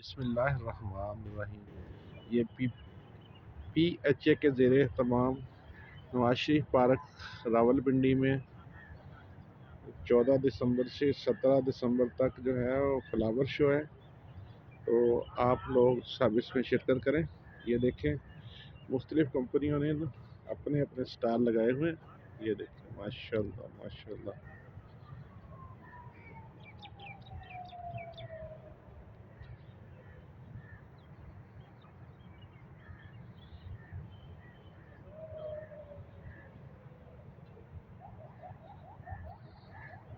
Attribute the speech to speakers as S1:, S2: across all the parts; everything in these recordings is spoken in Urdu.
S1: بسم اللہ الرحمن الرحیم۔ یہ پی ایچ اے کے زیر اہتمام نواز شریف پارک راول پنڈی میں 14 دسمبر سے 17 دسمبر تک جو ہے وہ فلاور شو ہے، تو آپ لوگ سب اس میں شرکت کریں۔ یہ دیکھیں مختلف کمپنیوں نے اپنے اپنے سٹال لگائے ہوئے ہیں، یہ دیکھیں ماشاء اللہ ماشاء اللہ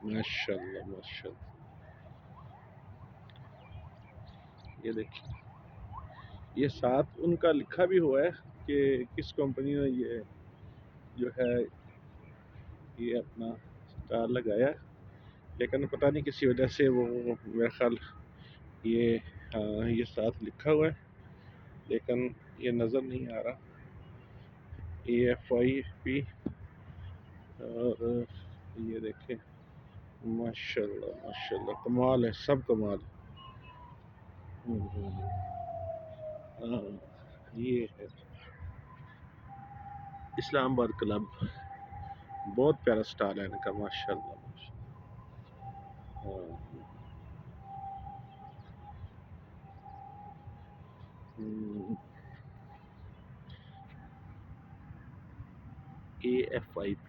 S1: ماشاء اللہ ماشاء اللہ۔ یہ دیکھیں یہ ساتھ ان کا لکھا بھی ہوا ہے کہ کس کمپنی نے یہ جو ہے یہ اپنا سٹال لگایا، لیکن پتہ نہیں کسی وجہ سے وہ میرا خیال یہ ساتھ لکھا ہوا ہے لیکن یہ نظر نہیں آ رہا۔ EFIP اور یہ دیکھیں ماشاء اللہ کمال ہے، سب کمال ہے۔ ہاں، یہ ہے اسلام آباد کلب، بہت پیارا سٹال ہے ان کا ماشاء اللہ ماشاء اللہ۔ EFIP